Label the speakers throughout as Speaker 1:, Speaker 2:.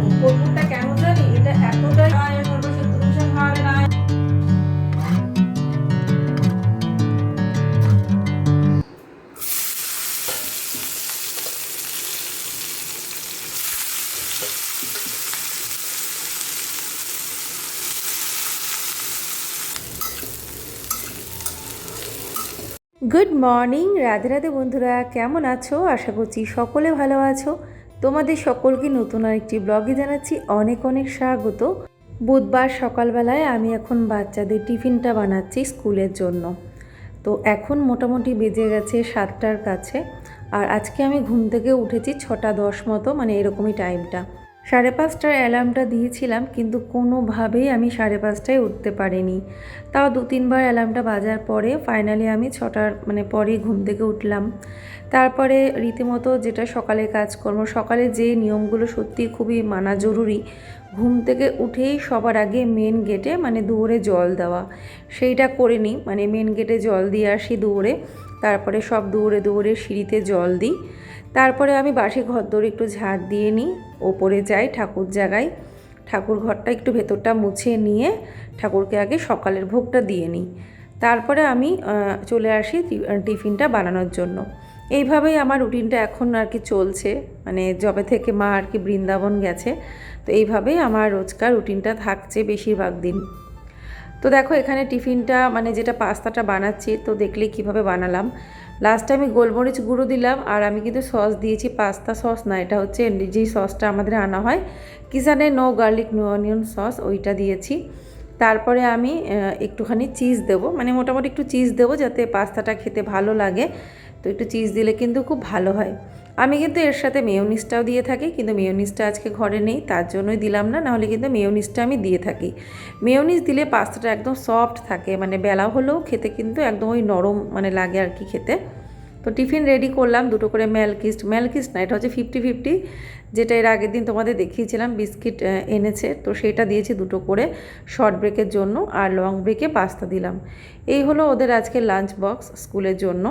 Speaker 1: জানি কোনটা কেন জানি এটা এতটাই খাওয়াবে না। গুড মর্নিং, রাধে রাধে বন্ধুরা, কেমন আছো? আশা করছি সকলে ভালো আছো। তোমাদের সকলকে নতুন আরেকটি ব্লগে জানাচ্ছি অনেক অনেক স্বাগত। বুধবার সকালবেলায় আমি এখন বাচ্চাদের টিফিনটা বানাচ্ছি স্কুলের জন্য। তো এখন মোটামুটি বেজে গেছে 7টার কাছে, আর আজকে আমি ঘুম থেকে উঠেছি 6টা 10 মতো, মানে এরকমই টাইমটা। 5:30টার অ্যালার্মটা দিয়েছিলাম, কিন্তু কোনোভাবেই আমি 5:30টায় উঠতে পারিনি। তাও 2-3বার অ্যালার্মটা বাজার পরে ফাইনালি আমি 6টার পরেই ঘুম থেকে উঠলাম। তারপরে রীতিমতো যেটা সকালে কাজকর্ম, সকালে যে নিয়মগুলো সত্যি খুবই মানা জরুরি, ঘুম থেকে উঠেই সবার আগে মেন গেটে দুয়ারে জল দেওয়া, সেইটা করে নিই। মেন গেটে জল দিয়ে আসি দুয়ারে, তারপরে সব দুয়ারে দুয়ারে সিঁড়িতে জল দিই। তারপরে আমি বাসি ঘরদোর একটু ঝাড় দিয়ে নিই, ওপরে যাই ঠাকুর জাগাই, ঠাকুর ঘরটা একটু ভেতরটা মুছে নিয়ে ঠাকুরকে আগে সকালের ভোগটা দিয়ে নিই। তারপরে আমি চলে আসি টিফিনটা বানানোর জন্য। এইভাবেই আমার রুটিনটা এখন আর কি চলছে, যবে থেকে মা আর কি বৃন্দাবন গেছে, তো এইভাবেই আমার রোজকার রুটিনটা থাকছে বেশিরভাগ দিন। তো দেখো এখানে টিফিনটা যেটা পাস্তাটা বানাচ্ছি, তো দেখলে কিভাবে বানালাম। লাস্টে আমি গোলমরিচ গুঁড়ো দিলাম, আর আমি কিন্তু সস দিয়েছি, পাস্তা সস না, এটা হচ্ছে যেই সসটা আমাদের আনা হয় কিষানে, no garlic no onion sauce, ওইটা দিয়েছি। তারপরে আমি একটুখানি চিজ দেবো, মোটামুটি একটু চিজ দেবো যাতে পাস্তাটা খেতে ভালো লাগে। তো একটু চিজ দিলে কিন্তু খুব ভালো হয়। আমি কিন্তু এর সাথে মেয়োনিজটাও দিয়ে থাকি, কিন্তু মেয়োনিজটা আজকে ঘরে নেই, তার জন্যই দিলাম না, নাহলে কিন্তু মেয়োনিজটা আমি দিয়ে থাকি। মেয়োনিজ দিলে পাস্তাটা একদম সফট থাকে, বেলা হলেও খেতে কিন্তু একদম ওই নরম লাগে আর কি খেতে। তো টিফিন রেডি করলাম, দুটো করে ম্যালকিস্ট না, এটা হচ্ছে 50-50, যেটা এর আগের দিন তোমাদের দেখিয়েছিলাম, বিস্কিট এনেছে, তো সেটা দিয়েছি দুটো করে শর্ট ব্রেকের জন্য, আর লং ব্রেকে পাস্তা দিলাম। এই হলো ওদের আজকে লাঞ্চ বক্স স্কুলের জন্য।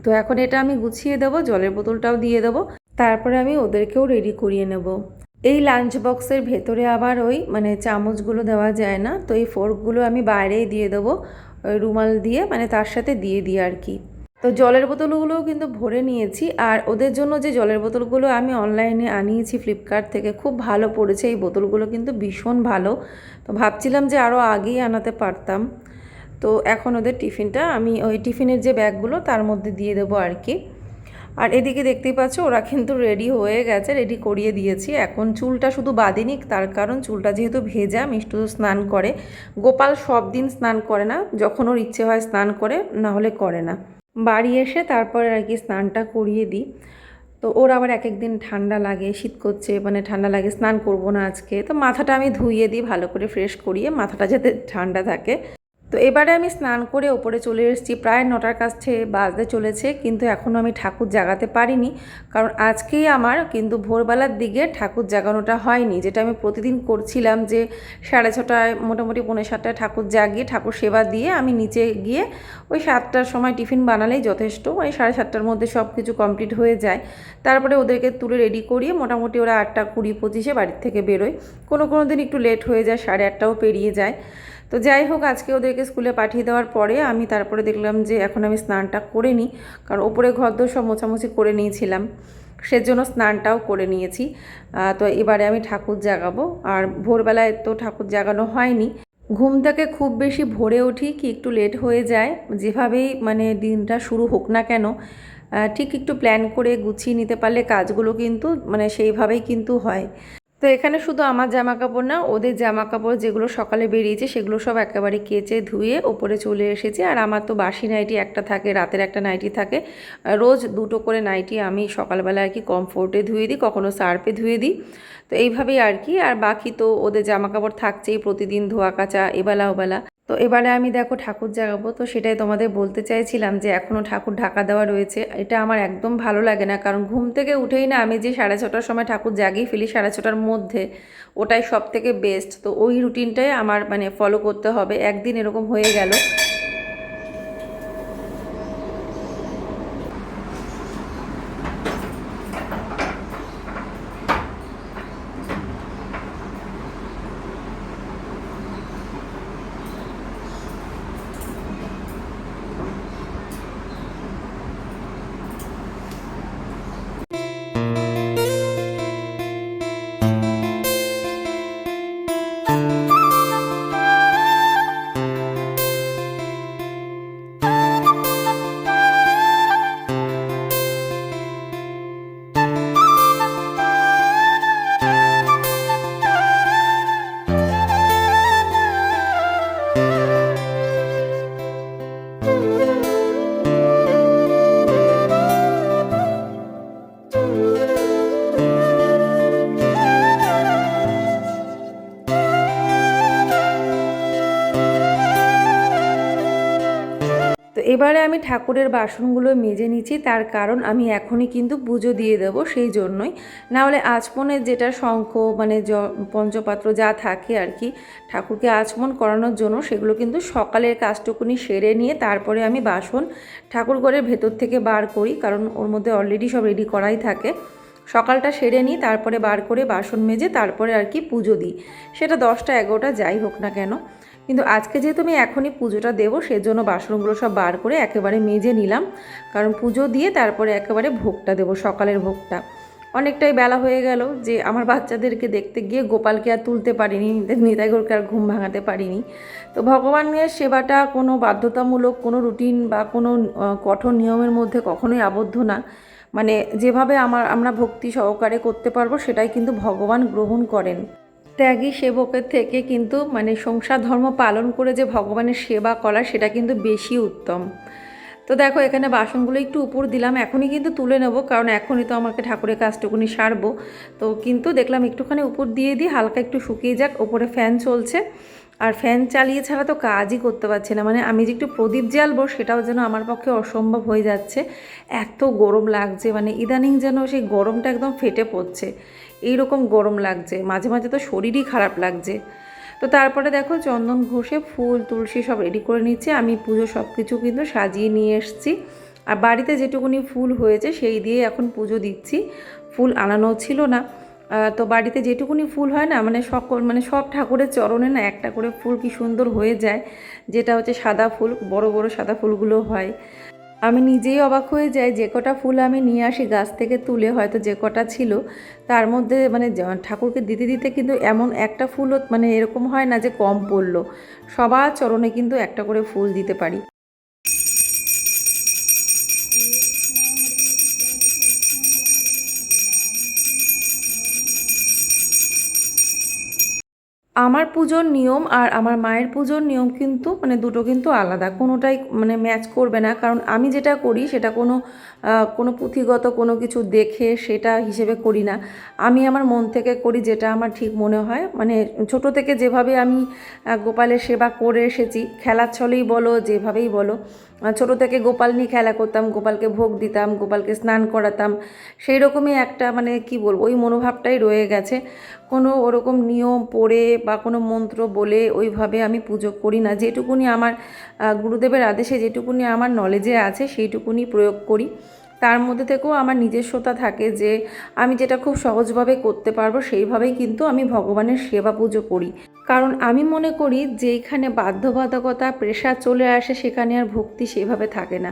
Speaker 1: তো এখন এটা আমি গুছিয়ে দেবো, জলের বোতলটাও দিয়ে দেবো, তারপরে আমি ওদেরকেও রেডি করিয়ে নেব। এই লাঞ্চ বক্সের ভেতরে আবার ওই চামচগুলো দেওয়া যায় না, তো এই ফোর্কগুলো আমি বাইরেই দিয়ে দেবো, ওই রুমাল দিয়ে তার সাথে দিয়ে দিই আর কি। তো জলের বোতলগুলোও কিন্তু ভরে নিয়েছি, আর ওদের জন্য যে জলের বোতলগুলো আমি অনলাইনে আনিয়েছি ফ্লিপকার্ট থেকে, খুব ভালো পড়েছে এই বোতলগুলো, কিন্তু ভীষণ ভালো। তো ভাবছিলাম যে আরও আগেই আনাতে পারতাম। তো এখন ওদের টিফিনটা আমি ওই টিফিনের যে ব্যাগগুলো তার মধ্যে দিয়ে দেবো আর কি। আর এদিকে দেখতেই পাচ্ছ ওরা কিন্তু রেডি হয়ে গেছে, রেডি করিয়ে দিয়েছি। এখন চুলটা শুধু বাঁধিনি, তার কারণ চুলটা যেহেতু ভেজা, মিষ্টু স্নান করে। গোপাল সব দিন স্নান করে না, যখন ওর ইচ্ছে হয় স্নান করে, না হলে করে না। বাড়ি এসে তারপরে আর কি স্নানটা করিয়ে দিই। তো ওর আবার এক এক দিন ঠান্ডা লাগে, শীত করছে, ঠান্ডা লাগে, স্নান করব না আজকে, তো মাথাটা আমি ধুইয়ে দিই ভালো করে, ফ্রেশ করিয়ে, মাথাটা যাতে ঠান্ডা থাকে। তো এবারে আমি স্নান করে ওপরে চলে এসেছি, প্রায় 9টার কাছে বাজতে চলেছে, কিন্তু এখনও আমি ঠাকুর জাগাতে পারিনি, কারণ আজকেই আমার কিন্তু ভোরবেলার দিকে ঠাকুর জাগানোটা হয়নি, যেটা আমি প্রতিদিন করছিলাম, যে 6:30টায় মোটামুটি 6:45টায় ঠাকুর জাগিয়ে ঠাকুর সেবা দিয়ে আমি নিচে গিয়ে ওই 7টার সময় টিফিন বানালেই যথেষ্ট, ওই 7:30টার মধ্যে সব কিছু কমপ্লিট হয়ে যায়। তারপরে ওদেরকে তুলে রেডি করিয়ে মোটামুটি ওরা 8:20-25 বাড়ির থেকে বেরোয়, কোনো কোনো দিন একটু লেট হয়ে যায়, 8:30টাও পেরিয়ে যায়। তো যাই হোক, আজকে ওদেরকে স্কুলে পাঠিয়ে দেওয়ার পরে আমি তারপরে দেখলাম যে এখন আমি স্নানটা করে নিই, কারণ ওপরে ঘরদোর সব মোছামুছি করে নিয়েছিলাম, সেজন্য স্নানটাও করে নিয়েছি। তো এবারে আমি ঠাকুর জাগাবো, আর ভোরবেলায় তো ঠাকুর জাগানো হয়নি, ঘুম থেকে খুব বেশি ভোরে উঠি কি একটু লেট হয়ে যায়, যেভাবেই দিনটা শুরু হোক না কেন, ঠিক একটু প্ল্যান করে গুছিয়ে নিতে পারলে কাজগুলো কিন্তু সেইভাবেই কিন্তু হয়। তো এখানে শুধু আমার জামা কাপড় না, ওদের জামা কাপড় যেগুলো সকালে বেরিয়েছে সেগুলো সব একেবারে কেচে ধুয়ে ওপরে চলে এসেছে। আর আমার তো বাসি নাইটি একটা থাকে, রাতের একটা নাইটি থাকে, রোজ দুটো করে নাইটি আমি সকালবেলা আর কি কমফোর্টে ধুয়ে দিই, কখনো সার্ফে ধুয়ে দিই। তো এইভাবেই আর কি, আর বাকি তো ওদের জামা কাপড় থাকছেই প্রতিদিন ধোয়া কাচা এবেলা ওবেলা। তো এবারে আমি দেখো ঠাকুর জাগাবো, তো সেটাই তোমাদের বলতে চাইছিলাম যে এখনও ঠাকুর ঢাকা দেওয়া রয়েছে, এটা আমার একদম ভালো লাগে না, কারণ ঘুম থেকে উঠেই না আমি যে 6:30টার সময় ঠাকুর জাগিয়ে ফেলি, 6:30টার মধ্যে, ওটাই সব থেকে বেস্ট। তো ওই রুটিনটাই আমার ফলো করতে হবে। একদিন এরকম হয়ে গেল, এবারে আমি ঠাকুরের বাসনগুলো মেজে নিচ্ছি, তার কারণ আমি এখনই কিন্তু পুজো দিয়ে দেবো, সেই জন্যই। নাহলে আচমনের যেটা শঙ্খ মানে পঞ্চপাত্র যা থাকে আর কি ঠাকুরকে আচমন করানোর জন্য, সেগুলো কিন্তু সকালের কাজটুকুনি সেরে নিয়ে তারপরে আমি বাসন ঠাকুর ঘরের ভেতর থেকে বার করি, কারণ ওর মধ্যে অলরেডি সব রেডি করাই থাকে। সকালটা সেরে নিই, তারপরে বার করে বাসন মেজে তারপরে আর কি পুজো দিই, সেটা 10টা 11টা যাই হোক না কেন। কিন্তু আজকে যেহেতু আমি এখনই পুজোটা দেবো, সেজন্য বাসনগুলো সব বার করে একেবারে মেজে নিলাম, কারণ পুজো দিয়ে তারপরে একেবারে ভোগটা দেবো, সকালের ভোগটা। অনেকটাই বেলা হয়ে গেল যে আমার বাচ্চাদেরকে দেখতে গিয়ে গোপালকে আর তুলতে পারিনি, নিতাইগড়কে আর ঘুম ভাঙাতে পারিনি। তো ভগবানের সেবাটা কোনো বাধ্যতামূলক কোনো রুটিন বা কোনো কঠোর নিয়মের মধ্যে কখনোই আবদ্ধ না। মানে যেভাবে আমরা ভক্তি সহকারে করতে পারবো সেটাই কিন্তু ভগবান গ্রহণ করেন। ত্যাগী সেবকের থেকে কিন্তু মানে সংসার ধর্ম পালন করে যে ভগবানের সেবা করা, সেটা কিন্তু বেশি উত্তম। তো দেখো এখানে বাসনগুলো একটু উপর দিলাম, এখনই কিন্তু তুলে নেবো, কারণ এখনই তো আমাকে ঠাকুরের কাজটুকুনি সারবো। তো কিন্তু দেখলাম একটুখানি উপর দিয়ে দিই, হালকা একটু শুকিয়ে যাক। ওপরে ফ্যান চলছে, আর ফ্যান চালিয়ে ছাড়া তো কাজই করতে পারছি না। মানে আমি যে একটু প্রদীপ জ্বালবো সেটাও যেন আমার পক্ষে অসম্ভব হয়ে যাচ্ছে, এত গরম লাগছে। মানে ইদানিং যেন সেই গরমটা একদম ফেটে পড়ছে, এইরকম গরম লাগছে, মাঝে মাঝে তো শরীরই খারাপ লাগছে। তো তারপরে দেখো চন্দন ঘষে ফুল তুলসী সব রেডি করে নিচ্ছে। আমি পুজো সব কিছু কিন্তু সাজিয়ে নিয়ে এসেছি, আর বাড়িতে যেটুকুনি ফুল হয়েছে সেই দিয়ে এখন পুজো দিচ্ছি। ফুল আনানো ছিল না, তো বাড়িতে যেটুকুনি ফুল হয় না, মানে সব ঠাকুরের চরণে না একটা করে ফুল কি সুন্দর হয়ে যায়, যেটা হচ্ছে সাদা ফুল, বড় বড় সাদা ফুলগুলো হয়। আমি নিজেই অবাক হয়ে যাই, যে কটা ফুল আমি নিয়ে আসি গাছ থেকে তুলে, হয়তো যে কটা ছিল তার মধ্যে মানে ঠাকুরকে দিতে দিতে কিন্তু এমন একটা ফুলও মানে এরকম হয় না যে কম পড়লো। সবার চরণে কিন্তু একটা করে ফুল দিতে পারি। আমার পুজোর নিয়ম আর আমার মায়ের পুজোর নিয়ম কিন্তু মানে দুটো কিন্তু আলাদা, কোনোটাই মানে ম্যাচ করবে না। কারণ আমি যেটা করি সেটা কোনো পুঁথিগত কোনো কিছু দেখে সেটা হিসেবে করি না। আমি আমার মন থেকে করি, যেটা আমার ঠিক মনে হয়। মানে ছোট থেকে যেভাবে আমি গোপালের সেবা করে এসেছি, খেলার ছলেই বলো যেভাবেই বলো, ছোটো থেকে গোপাল নিয়ে খেলা করতাম, গোপালকে ভোগ দিতাম, গোপালকে স্নান করাতাম, সেই রকমই একটা মানে কি বলবো, ওই মনোভাবটাই রয়ে গেছে। কোনো ওরকম নিয়ম পড়ে বা কোনো মন্ত্র বলে ওইভাবে আমি পুজো করি না। যেটুকুনি আমার গুরুদেবের আদেশে যেটুকুনি আমার নলেজে আছে সেইটুকুনি প্রয়োগ করি। তার মধ্যে থেকেও আমার নিজস্বতা থাকে, যে আমি যেটা খুব সহজভাবে করতে পারবো সেইভাবেই কিন্তু আমি ভগবানের সেবা পুজো করি। কারণ আমি মনে করি যেইখানে বাধ্যবাধকতা প্রেশার চলে আসে সেখানে আর ভক্তি সেভাবে থাকে না।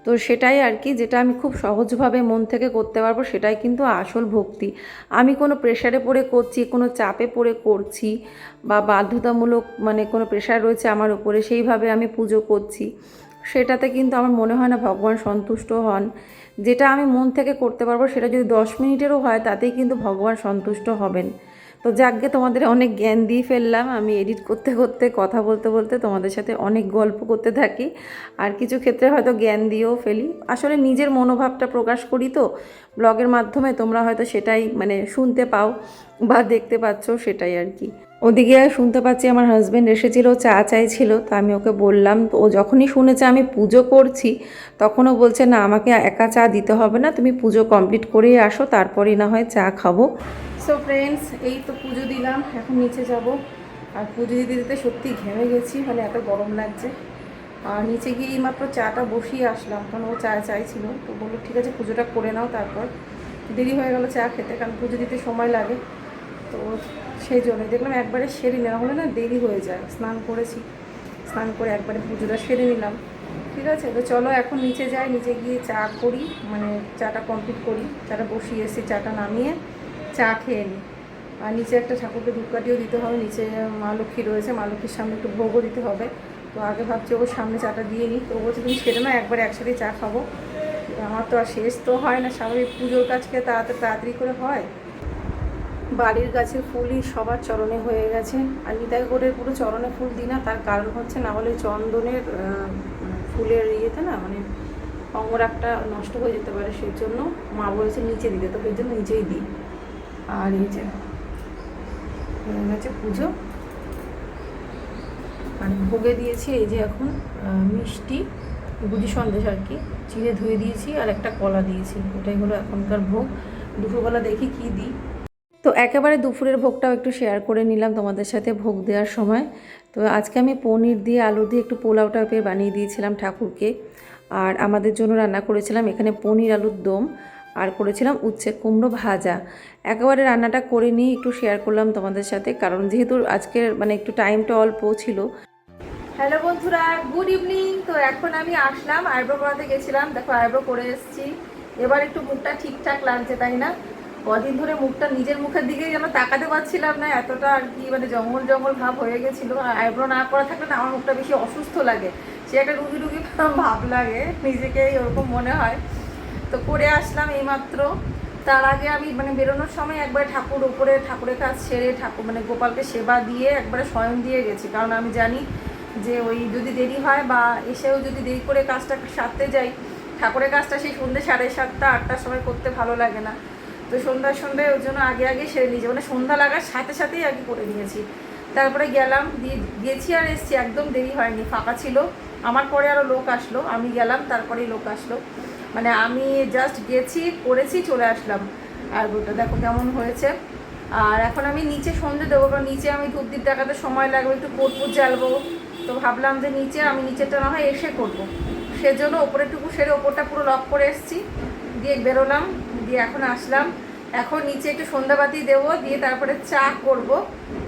Speaker 1: তো সেটাই আর কি, যেটা আমি খুব সহজভাবে মন থেকে করতে পারবো সেটাই কিন্তু আসল ভক্তি। আমি কোনো প্রেশারে পড়ে করছি, কোনো চাপে পড়ে করছি, বা বাধ্যতামূলক মানে কোনো প্রেশার রয়েছে আমার উপরে সেইভাবে আমি পুজো করছি, সেটাতে কিন্তু আমার মনে হয় না ভগবান সন্তুষ্ট হন। যেটা আমি মন থেকে করতে পারবো সেটা যদি 10 মিনিটেরও হয় তাতেই কিন্তু ভগবান সন্তুষ্ট হবেন। তো যাকগে, তোমাদের অনেক জ্ঞান দিয়ে ফেললাম। আমি এডিট করতে করতে কথা বলতে বলতে তোমাদের সাথে অনেক গল্প করতে থাকি, আর কিছু ক্ষেত্রে হয়তো জ্ঞান দিয়েও ফেলি। আসলে নিজের মনোভাবটা প্রকাশ করি তো ব্লগের মাধ্যমে, তোমরা হয়তো সেটাই মানে শুনতে পাও বা দেখতে পাচ্ছ, সেটাই আর কি। ওদিকে শুনতে পাচ্ছি আমার হাজব্যান্ড এসেছিল, চা চাইছিল, তো আমি ওকে বললাম। তো ও যখনই শুনেছে আমি পুজো করছি তখনও বলছে না, আমাকে একা চা দিতে হবে না, তুমি পুজো কমপ্লিট করেই আসো, তারপরেই না হয় চা খাবো। সো ফ্রেন্ডস, এই তো পুজো দিলাম, এখন নিচে যাব। আর পুজো দিতে দিতে সত্যি ঘেমে গেছি, মানে এত গরম লাগছে। আর নিচে গিয়ে এইমাত্র চাটা বসিয়ে আসলাম, কারণ ও চা চাইছিল। তো বললো ঠিক আছে পুজোটা করে নাও, তারপর দেরি হয়ে গেল চা খেতে, কারণ পুজো দিতে সময় লাগে। তো সেই জন্য দেখলাম একবারে সেরে নেওয়া হলে না দেরি হয়ে যায়। স্নান করেছি, স্নান করে একবারে পুজোটা সেরে নিলাম। ঠিক আছে, তো চলো এখন নিচে যাই, নিচে গিয়ে চা করি, মানে চাটা কমপ্লিট করি। চাটা বসিয়ে এসেছি, চাটা নামিয়ে চা খেয়ে নিই। আর নিচে একটা ঠাকুরকে ধূপকাঠিও দিতে হবে, নিচে মা লক্ষ্মী রয়েছে, মা লক্ষ্মীর সামনে একটু ভোগও দিতে হবে। তো আগে ভাবছি ওর সামনে চাটা দিয়ে নিই, তো বলছি তুমি সেটা না একবার একসাথেই চা খাবো। আমার তো আর শেষ তো হয় না, স্বাভাবিক পুজোর কাজকে তাড়াতাড়ি করে হয়। বাড়ির গাছের ফুলই সবার চরণে হয়ে গেছে, আর নিতাইগড়ের পুরো চরণে ফুল দিই না, তার কারণ হচ্ছে না হলে চন্দনের ফুলের ইয়েতে না মানে অঙ্গরাগটা নষ্ট হয়ে যেতে পারে, সেই জন্য মা বলেছে নিচে দিতে, তো সেই জন্য নিচেই দিই। আর এই যে হয়ে গেছে পুজো, আর ভোগে দিয়েছি এই যে এখন মিষ্টি বুঝি সন্দেশ আর কি, চিড়ে ধুয়ে দিয়েছি আর একটা কলা দিয়েছি, এটাই হলো এখনকার ভোগ। দুপুরবেলা দেখি কি দিই। তো একেবারে দুপুরের ভোগটাও একটু শেয়ার করে নিলাম তোমাদের সাথে ভোগ দেওয়ার সময়। তো আজকে আমি পনির দিয়ে আলু দিয়ে একটু পোলাও টাইপের বানিয়ে দিয়েছিলাম ঠাকুরকে। আর আমাদের জন্য রান্না করেছিলাম এখানে পনির আলুর দম, আর করেছিলাম উচ্ছে কুমড়ো ভাজা। একেবারে রান্নাটা করে নিয়ে একটু শেয়ার করলাম তোমাদের সাথে, কারণ যেহেতু আজকের মানে একটু টাইমটা অল্প ছিল। হ্যালো বন্ধুরা, গুড ইভিনিং। তো এখন আমি আসলাম, আইব্রো করাতে গেছিলাম, দেখো আইব্রো করে এসেছি। এবার একটু মুখটা ঠিকঠাক লাগছে, তাই না? কদিন ধরে মুখটা নিজের মুখের দিকেই যেন তাকাতে পারছিলাম না, এতটা আর কি মানে জঙ্গল জঙ্গল ভাব হয়ে গেছিলো। আর আইব্রো না করা থাকলে না আমার মুখটা বেশি অসুস্থ লাগে, সে একটা রুগী রুগী ভাব লাগে, নিজেকেই ওরকম মনে হয়। তো করে আসলাম এইমাত্র। তার আগে আমি মানে বেরোনোর সময় একবার ঠাকুর উপরে ঠাকুরের কাজ সেরে ঠাকুর মানে গোপালকে সেবা দিয়ে একবারে শয়ন দিয়ে গেছি, কারণ আমি জানি যে ওই যদি দেরি হয় বা এসেও যদি দেরি করে কাজটা সারতে যাই, ঠাকুরের কাজটা সেই সন্ধ্যে 7:30 8টার সময় করতে ভালো লাগে না। তো সন্ধ্যায় ওই জন্য আগে আগে সেরে নিয়েছি, মানে সন্ধ্যা লাগার সাথে সাথেই আগে করে নিয়েছি। তারপরে গেলাম, গেছি আর এসছি, একদম দেরি হয়নি, ফাঁকা ছিল। আমার পরে আরও লোক আসলো, আমি গেলাম তারপরেই লোক আসলো। মানে আমি জাস্ট গেছি, করেছি, চলে আসলাম। আর ওটা দেখো কেমন হয়েছে। আর এখন আমি নিচে সন্ধে দেবো, কারণ নিচে আমি ধূপ দ্বীপ দেখাতে সময় লাগবে, একটু কর্পূর জ্বালবো। তো ভাবলাম যে নিচে আমি নিচেরটা না হয় এসে করবো, সেজন্য ওপরেরটুকু সেরে ওপরটা পুরো লক করে এসেছি, দিয়ে বেরোলাম, দিয়ে এখন আসলাম। এখন নিচে একটু সন্ধ্যাবাতি দেবো, দিয়ে তারপরে চা করব।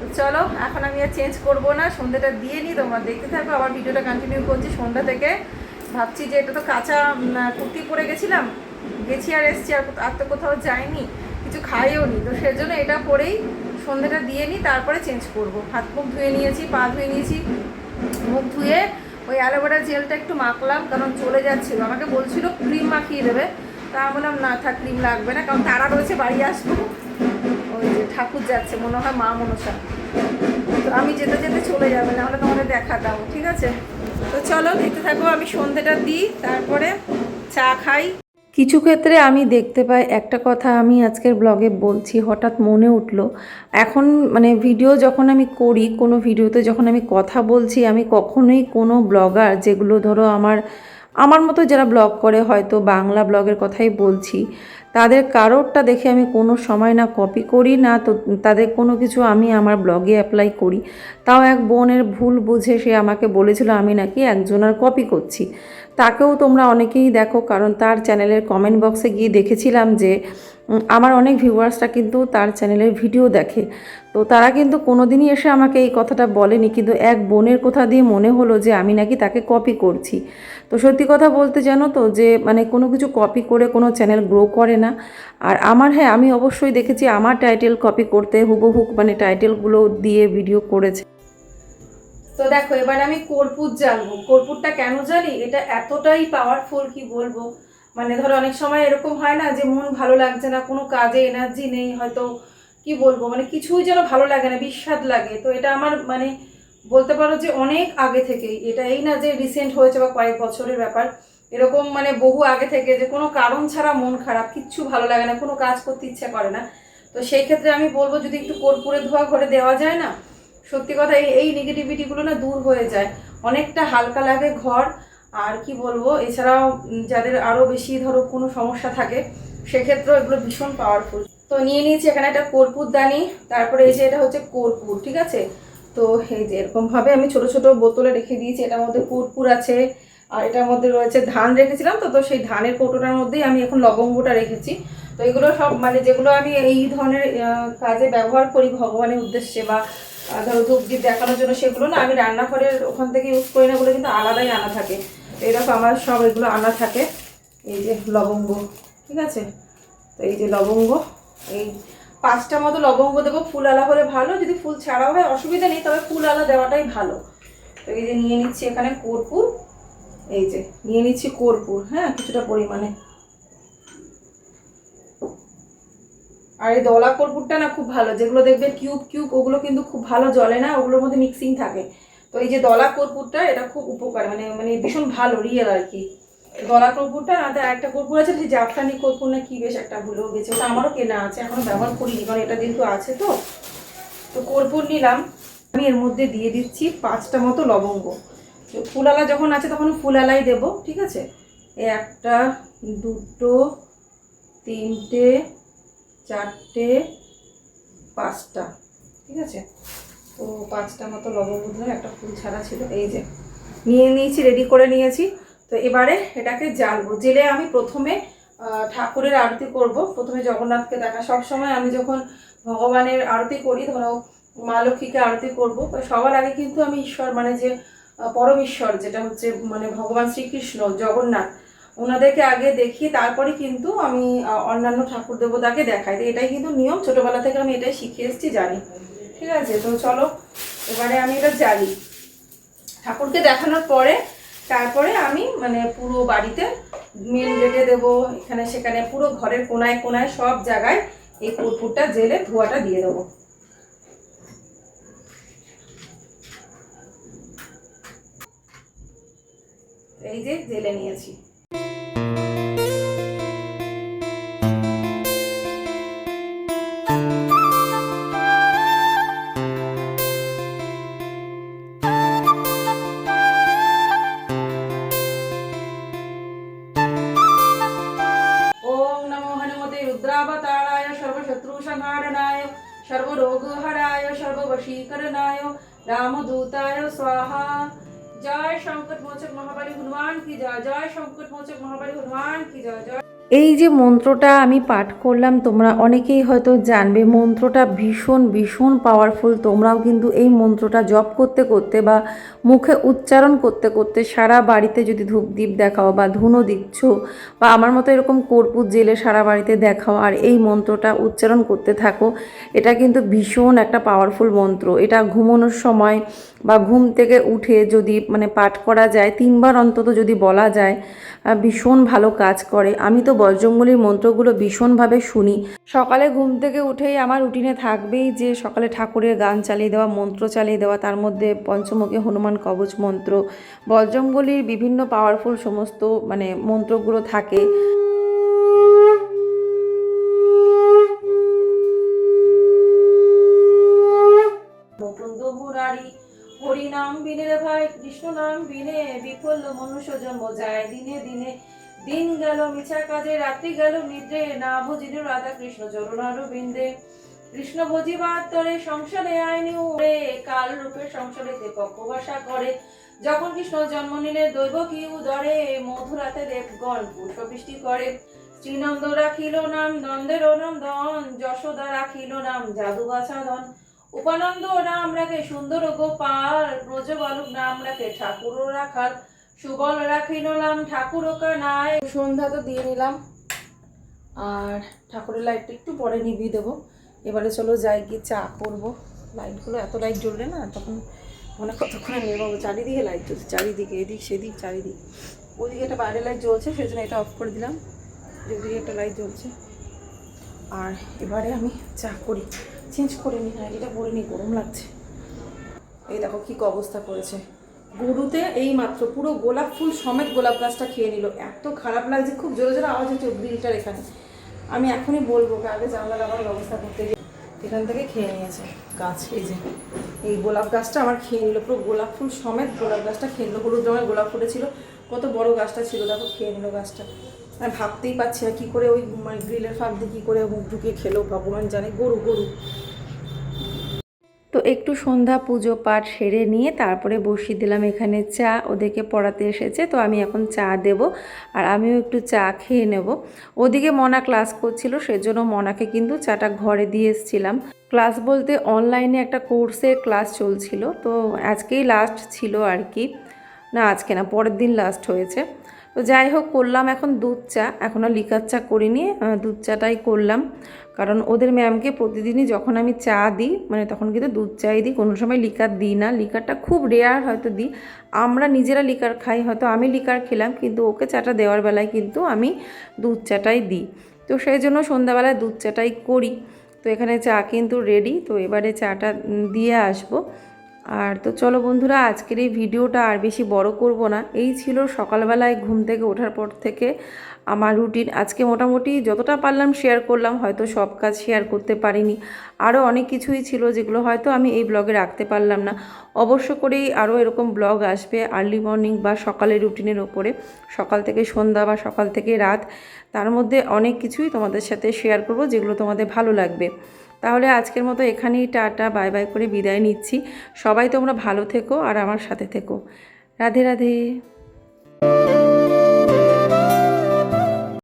Speaker 1: তো চলো, এখন আমি আর চেঞ্জ করব না, সন্ধ্যাটা দিয়ে নিই, তোমরা দেখতে থাকো, আবার ভিডিওটা কন্টিনিউ করছি সন্ধ্যা থেকে। ভাবছি যে এটা তো কাঁচা কুর্তি পরে গেছিলাম, গেছি আর এসছি, আর তো কোথাও যাইনি, কিছু খাইও নি, তো সেজন্য এটা পরেই সন্ধ্যাটা দিয়ে নিই, তারপরে চেঞ্জ করব। হাত মুখ ধুয়ে নিয়েছি, পা ধুয়ে নিয়েছি, মুখ ধুয়ে ওই অ্যালোভেরা জেলটা একটু মাখলাম, কারণ চলে যাচ্ছিলো, আমাকে বলছিল ক্রিম মাখিয়ে দেবে। তা আমি বললাম না থাক, ক্রিম লাগবে না, কারণ তারা রয়েছে, বাড়ি আসবো। ওই যে ঠাকুর যাচ্ছে, মনে হয় মা মনসা, তো আমি যেতে যেতে চলে যাবে, নাহলে তোমাদের দেখা দাও, ঠিক আছে? তো চলো দেখতে থাকো, আমি সন্ধ্যেটা দিই, তারপরে চা খাই। কিছু ক্ষেত্রে আমি দেখতে পাই, একটা কথা আমি আজকের ব্লগে বলছি, হঠাৎ মনে উঠলো। এখন মানে ভিডিও যখন আমি করি, কোনো ভিডিওতে যখন আমি কথা বলছি, আমি কখনোই কোনো ব্লগার, যেগুলো ধরো আমার আমার মতো যারা ব্লগ করে, হয়তো বাংলা ব্লগের কথাই বলছি, তাদের কারোরটা দেখে আমি কোনো সময় না কপি করি না, তো তাদের কোনো কিছু আমি আমার ব্লগে অ্যাপ্লাই করি। তাও এক বোনের ভুল বুঝে সে আমাকে বলেছিল আমি নাকি একজনের কপি করছি। তাকেও তোমরা অনেকেই দেখো, কারণ তার চ্যানেলের কমেন্ট বক্সে গিয়ে দেখেছিলাম যে আমার অনেক ভিউয়ার্সরা কিন্তু তার চ্যানেলের ভিডিও দেখে। তো তারা কিন্তু কোনো দিনই এসে আমাকে এই কথাটা বলেনি, কিন্তু এক বোনের কথা দিয়ে মনে হলো যে আমি নাকি তাকে কপি করছি। তো সত্যি কথা বলতে জানো তো, যে মানে কোনো কিছু কপি করে কোনো চ্যানেল গ্রো করে না। আর আমার, হ্যাঁ, আমি অবশ্যই দেখেছি আমার টাইটেল কপি করতে, হুবহু মানে টাইটেলগুলো দিয়ে ভিডিও করেছে। তো দেখো এবার আমি কর্পূর জ্বালবো। কর্পূরটা কেন জ্বালি, এটা এতটাই পাওয়ারফুল কি বলবো। মানে ধরো অনেক সময় এরকম হয় না যে মন ভালো লাগছে না, কোনো কাজে এনার্জি নেই, হয়তো কি বলবো মানে কিছুই যেন ভালো লাগে না, বিস্বাদ লাগে। তো এটা আমার মানে বলতে পারো যে অনেক আগে থেকেই, এটা এই না যে রিসেন্ট হয়েছে বা কয়েক বছরের ব্যাপার, এরকম মানে বহু আগে থেকে, যে কোনো কারণ ছাড়া মন খারাপ, কিচ্ছু ভালো লাগে না, কোনো কাজ করতে ইচ্ছে করে না। তো সেই ক্ষেত্রে আমি বলবো যদি একটু কর্পূরের ধোঁয়া ঘরে দেওয়া যায় না, সত্যি কথা এই নেগেটিভিটিগুলো না দূর হয়ে যায়, অনেকটা হালকা লাগে ঘর। আর কি বলবো, এছাড়াও যাদের আরও বেশি ধরো কোনো সমস্যা থাকে, সেক্ষেত্রেও এগুলো ভীষণ পাওয়ারফুল। তো নিয়ে নিয়েছি এখানে একটা কর্পূর দানি, তারপরে এই যে এটা হচ্ছে কর্পূর, ঠিক আছে? তো এই যে এরকমভাবে আমি ছোট ছোট বোতলে রেখে দিয়েছি, এটার মধ্যে কর্পূর আছে, আর এটার মধ্যে রয়েছে ধান রেখেছিলাম, তো সেই ধানের কৌটোটার মধ্যেই আমি এখন লবঙ্গটা রেখেছি। তো এগুলো সব মানে যেগুলো আমি এই ধরনের কাজে ব্যবহার করি ভগবানের উদ্দেশ্যে বা ধরো ধূপ দ্বীপ দেখানোর জন্য, সেগুলো না আমি রান্নাঘরের ওখান থেকে ইউজ করি না, বলে কিন্তু আলাদাই আনা থাকে। তো এরকম আমার সব এগুলো আনা থাকে। এই যে লবঙ্গ, ঠিক আছে? তো এই যে লবঙ্গ, এই 5টা মতো লবঙ্গ দেবো, ফুল আলা হলে ভালো, যদি ফুল ছাড়াও হয় অসুবিধা নেই, তবে ফুল আলা দেওয়াটাই ভালো। তো এই যে নিয়ে নিচ্ছি এখানে কর্পূর, এই যে নিয়ে নিচ্ছি কর্পূর, হ্যাঁ, কিছুটা পরিমাণে। আর এই দলা কর্পূরটা না খুব ভালো, যেগুলো দেখবে কিউব কিউব, ওগুলো কিন্তু খুব ভালো জ্বলে না, ওগুলোর মধ্যে মিক্সিং থাকে। তো এই যে দলা কর্পূরটা, এটা খুব উপকার, মানে মানে ভীষণ ভালো, রিয়েল আর কি। দলা কর্পূরটা না, একটা কর্পূর আছে যে জাফরানি কর্পূর না কি, বেশ একটা ভুলেও গেছে, ওটা আমারও কেনা আছে, এখনো ব্যবহার করিনি, কারণ এটা যেহেতু আছে। তো তো কর্পূর নিলাম, আমি এর মধ্যে দিয়ে দিচ্ছি 5টা মতো লবঙ্গ। ফুলালা যখন আছে তখন ফুলালাই দেবো, ঠিক আছে। একটা, দুটো, তিনটে, চারটে, পাঁচটা, ঠিক আছে। তো 5টা মতো লবঙ্গ দিলাম, একটা ফুল ছাড়া ছিল, এই যে নিয়ে নিয়েছি, রেডি করে নিয়েছি। তো এবারে এটাকে জ্বালবো। জেলে আমি প্রথমে ঠাকুরের আরতি করব। প্রথমে জগন্নাথকে দেখা, সবসময় আমি যখন ভগবানের আরতি করি, ধরো মা লক্ষ্মীকে আরতি করবো, সবার আগে কিন্তু আমি ঈশ্বর মানে যে পরম ঈশ্বর যেটা হচ্ছে মানে ভগবান শ্রীকৃষ্ণ জগন্নাথ, ওনাদেরকে আগে দেখি, তারপরে কিন্তু আমি অন্যান্য ঠাকুর দেবতাকে দেখাই। তো এটাই কিন্তু নিয়ম, ছোটোবেলা থেকে আমি এটাই শিখে এসেছি, জানি, ঠিক আছে। তো চলো এবারে আমি এটা জ্বালি। ঠাকুরকে দেখানোর পরে তারপরে আমি মানে পুরো বাড়িতে মেন গেটে দেবো, এখানে সেখানে পুরো ঘরের কোনায় কোনায় সব জায়গায় এই কর্পূরটা জেলে ধোঁয়াটা দিয়ে দেবো। এই যে জেলে নিয়েছি। रुद्रावताराय सर्वशत्रुसंहारणाय सर्वरोगहराय सर्ववशीकरणाय रामदूताय स्वाहा। जय संकट मोचक महाबली हनुमान की जय। जय संकट मोचक महाबली हनुमान की जय। जय। এই যে মন্ত্রটা আমি পাঠ করলাম, তোমরা অনেকেই হয়তো জানবে, মন্ত্রটা ভীষণ ভীষণ পাওয়ারফুল। তোমরাও কিন্তু এই মন্ত্রটা জপ করতে করতে বা মুখে উচ্চারণ করতে করতে সারা বাড়িতে যদি ধূপদীপ দেখাও বা ধুনো দিচ্ছ বা আমার মতো এরকম কর্পূর জেলে সারা বাড়িতে দেখাও আর এই মন্ত্রটা উচ্চারণ করতে থাকো, এটা কিন্তু ভীষণ একটা পাওয়ারফুল মন্ত্র। এটা ঘুমানোর সময় বা ঘুম থেকে উঠে যদি মানে পাঠ করা যায়, 3বার অন্তত যদি বলা যায়, ভীষণ ভালো কাজ করে। আমি তো বজরংবলীর মন্ত্রগুলো ভীষণভাবে শুনি। সকালে ঘুম থেকে উঠেই আমার রুটিনে থাকবেই যে সকালে ঠাকুরের গান চালিয়ে দেওয়া, মন্ত্র চালিয়ে দেওয়া, তার মধ্যে পঞ্চমুখী হনুমান কবচ মন্ত্র, বজরংবলীর বিভিন্ন পাওয়ারফুল সমস্ত মানে মন্ত্রগুলো থাকে। হরি নাম বিনে রে ভাই, কৃষ্ণ নাম বিনে বিফল মনুষ্য জন্ম যায় দিনে দিনে। দিন গেল মিছা কাজে, রাত্রি গেল নিদ্রে, না ভজিল রাধা কৃষ্ণ চরণারবিন্দে। কৃষ্ণ ভজিবার তরে সংসারে আইনি উড়ে, কাল রূপে সংসারেতে পক্ষবাসা করে। যখন কৃষ্ণ জন্ম নিলে দৈব কি উদরে, মধুরাতে দেবগণ পুষ্পবৃষ্টি করে। শ্রীনন্দ রাখিল নাম নন্দের নন্দন, যশোদা রাখিল নাম জাদু বাছাধন। উপানন্দ নাম রাখে সুন্দর গোপাল, ব্রজ বালক নাম রাখে ঠাকুর রাখাল। সুবল রাখিল নাম ঠাকুর কানায়। সন্ধ্যা তো দিয়ে নিলাম, আর ঠাকুরের লাইটটা একটু পরে নিভিয়ে দেবো। এবারে চলো যাই, গিয়ে চা করবো। লাইটগুলো এত লাইট জ্বলবে না, তখন মানে কতক্ষণে নিয়ে পাবো। চারিদিকে লাইট জ্বলছে, চারিদিকে, এদিক সেদিক চারিদিক। ওদিকে একটা বাইরে লাইট জ্বলছে, সেই জন্য এটা অফ করে দিলাম, যেদিকে একটা লাইট জ্বলছে। আর এবারে আমি চা করি, চেঞ্জ করে নিই, হ্যাঁ এটা পরে নিই, গরম লাগছে। এই দেখো কী অবস্থা করেছে গরুতে, এই মাত্র পুরো গোলাপ ফুল সমেত গোলাপ গাছটা খেয়ে নিল। এত খারাপ লাগছে, খুব জোরে জোরে আওয়াজ হচ্ছে গ্রিলটার এখানে। আমি এখনই বলবো, আগে জানলার আমার ব্যবস্থা করতে গিয়ে এখান থেকে খেয়ে নিয়েছে গাছ। এই যে এই গোলাপ গাছটা আমার খেয়ে নিল, পুরো গোলাপ ফুল সমেত গোলাপ গাছটা খেয়ে নিল। হলুদ রঙের গোলাপ ফুটেছিল, কত বড় গাছটা ছিল, দেখো খেয়ে নিল গাছটা। আমি ভাবতেই পারছি না কী করে ওই মানে গ্রিলের ফাঁক দিয়ে কী করে মুখ ঢুকিয়ে খেলো, ভগবান জানে। গরু গরু। তো একটু সন্ধ্যা পুজো পাঠ সেরে নিয়ে তারপরে বসিয়ে দিলাম এখানে চা। ওদেরকে পড়াতে এসেছে, তো আমি এখন চা দেব আর আমিও একটু চা খেয়ে নেব। ওদিকে মনা ক্লাস করছিল, সেজন্য মনাকে কিন্তু চাটা ঘরে দিয়ে এসেছিলাম। ক্লাস বলতে অনলাইনে একটা কোর্সের ক্লাস চলছিল, তো আজকেই লাস্ট ছিল আর কি। না আজকে না, পরের দিন লাস্ট হয়েছে। তো যাই হোক, করলাম এখন দুধ চা, এখনও লিকার চা করিনি, দুধ চাটাই করলাম। কারণ ওদের ম্যামকে প্রতিদিনই যখন আমি চা দিই মানে তখন কিন্তু দুধ চাই দিই, কোনো সময় লিকার দিই না। লিকারটা খুব রেয়ার হয়তো দিই, আমরা নিজেরা লিকার খাই, হয়তো আমি লিকার খেলাম, কিন্তু ওকে চাটা দেওয়ার বেলায় কিন্তু আমি দুধ চাটাই দিই। তো সেই জন্য সন্ধ্যাবেলায় দুধ চাটাই করি। তো এখানে চা কিন্তু রেডি, তো এবারে চাটা দিয়ে আসবো। আর তো চলো বন্ধুরা, আজকের এই ভিডিওটা আর বেশি বড় করব না। এই ছিল সকালবেলায় ঘুম থেকে ওঠার পর থেকে আমার রুটিন। আজকে মোটামুটি যতটা পারলাম শেয়ার করলাম, হয়তো সব কাজ শেয়ার করতে পারিনি, আরও অনেক কিছুই ছিল যেগুলো হয়তো আমি এই ব্লগে রাখতে পারলাম না। অবশ্য করেই আরও এরকম ব্লগ আসবে আর্লি মর্নিং বা সকালের রুটিনের ওপরে, সকাল থেকে সন্ধ্যা বা সকাল থেকে রাত, তার মধ্যে অনেক কিছুই তোমাদের সাথে শেয়ার করব যেগুলো তোমাদের ভালো লাগবে। তাহলে আজকের মতো এখানেই টাটা বাই বাই করে বিদায় নিচ্ছি। সবাই তোমরা ভালো থেকো আর আমার সাথে থেকো। রাধে রাধে।